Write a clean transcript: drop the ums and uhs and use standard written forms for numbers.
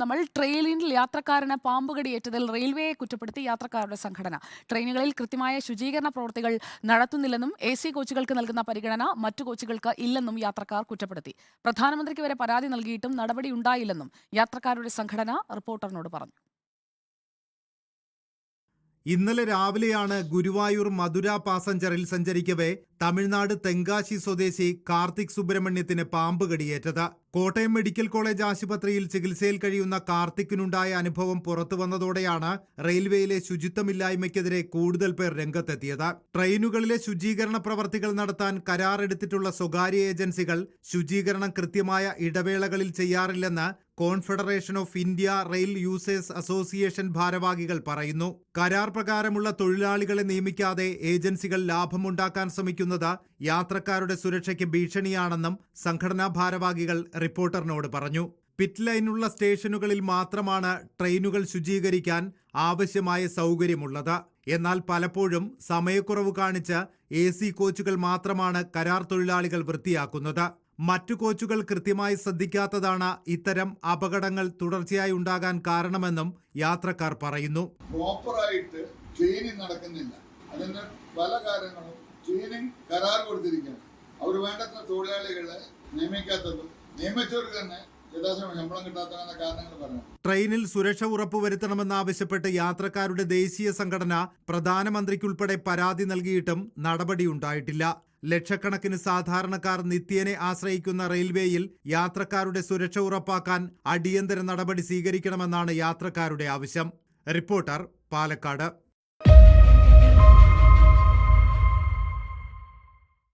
നമ്മൾ ട്രെയിനിൽ യാത്രക്കാരന് പാമ്പുകടിയേറ്റതിൽ റെയിൽവേയെ കുറ്റപ്പെടുത്തി യാത്രക്കാരുടെ സംഘടന. ട്രെയിനുകളിൽ കൃത്യമായ ശുചീകരണ പ്രവൃത്തികൾ നടത്തുന്നില്ലെന്നും AC കോച്ചുകൾക്ക് നൽകുന്ന പരിഗണന മറ്റു കോച്ചുകൾക്ക് ഇല്ലെന്നും യാത്രക്കാർ കുറ്റപ്പെടുത്തി. പ്രധാനമന്ത്രിക്ക് വരെ പരാതി നൽകിയിട്ടും നടപടിയുണ്ടായില്ലെന്നും യാത്രക്കാരുടെ സംഘടന റിപ്പോർട്ടറിനോട് പറഞ്ഞു. ഇന്നലെ രാവിലെയാണ് ഗുരുവായൂർ മധുര പാസഞ്ചറിൽ സഞ്ചരിക്കവേ തമിഴ്നാട് തെങ്കാശി സ്വദേശി കാർത്തിക് സുബ്രഹ്മണ്യത്തിന് പാമ്പ് കടിയേറ്റത്. കോട്ടയം മെഡിക്കൽ കോളേജ് ആശുപത്രിയിൽ ചികിത്സയിൽ കഴിയുന്ന കാർത്തിക്കിനുണ്ടായ അനുഭവം പുറത്തു വന്നതോടെയാണ് റെയിൽവേയിലെ ശുചിത്വമില്ലായ്മയ്ക്കെതിരെ കൂടുതൽ പേർ രംഗത്തെത്തിയത്. ട്രെയിനുകളിലെ ശുചീകരണ പ്രവർത്തികൾ നടത്താൻ കരാറെടുത്തിട്ടുള്ള സ്വകാര്യ ഏജൻസികൾ ശുചീകരണം കൃത്യമായ ഇടവേളകളിൽ ചെയ്യാറില്ലെന്ന് Confederation of India Rail Users Association ഭാരവാഹികൾ പറയുന്നു. കരാർ പ്രകാരമുള്ള തൊഴിലാളികളെ നിയമിക്കാതെ ഏജൻസികൾ ലാഭമുണ്ടാക്കാൻ ശ്രമിക്കുന്നത് യാത്രക്കാരുടെ സുരക്ഷയ്ക്ക് ഭീഷണിയാണെന്നും സംഘടനാ ഭാരവാഹികൾ റിപ്പോർട്ടറിനോട് പറഞ്ഞു. പിറ്റ് ലൈനുള്ള സ്റ്റേഷനുകളിൽ മാത്രമാണ് ട്രെയിനുകൾ ശുചീകരിക്കാൻ ആവശ്യമായ സൗകര്യമുള്ളത്. എന്നാൽ പലപ്പോഴും സമയക്കുറവ് കാണിച്ച് AC കോച്ചുകൾ മാത്രമാണ് കരാർ തൊഴിലാളികൾ വൃത്തിയാക്കുന്നത്. മറ്റു കോച്ചുകൾ കൃത്യമായി ശ്രദ്ധിക്കാത്തതാണ് ഇത്തരം അപകടങ്ങൾ തുടർച്ചയായി ഉണ്ടാകാൻ കാരണമെന്നും യാത്രക്കാർ പറയുന്നു. പ്രോപ്പറായിട്ട് ക്ലീനിങ് നടക്കുന്നില്ല. അതിന് പല കാരണങ്ങളും ക്ലീനിങ് കരാർ കൊടുത്തിരിക്കുകയാണ്. അവർ വേണ്ടത്ര തൊഴിലാളികളെ നിയമിക്കാത്തതും നിയമിച്ചവർക്ക് തന്നെ യഥാസമയം ശമ്പളം കിട്ടാത്ത കാരണങ്ങൾ പറഞ്ഞു. ട്രെയിനിൽ സുരക്ഷ ഉറപ്പുവരുത്തണമെന്നാവശ്യപ്പെട്ട് യാത്രക്കാരുടെ ദേശീയ സംഘടന പ്രധാനമന്ത്രിക്കുൾപ്പെടെ പരാതി നൽകിയിട്ടും നടപടിയുണ്ടായിട്ടില്ല. ലക്ഷക്കണക്കിന് സാധാരണക്കാർ നിത്യേനെ ആശ്രയിക്കുന്ന റെയിൽവേയിൽ യാത്രക്കാരുടെ സുരക്ഷ ഉറപ്പാക്കാൻ അടിയന്തര നടപടി സ്വീകരിക്കണമെന്നാണ് യാത്രക്കാരുടെ ആവശ്യം. റിപ്പോർട്ടർ, പാലക്കാട്.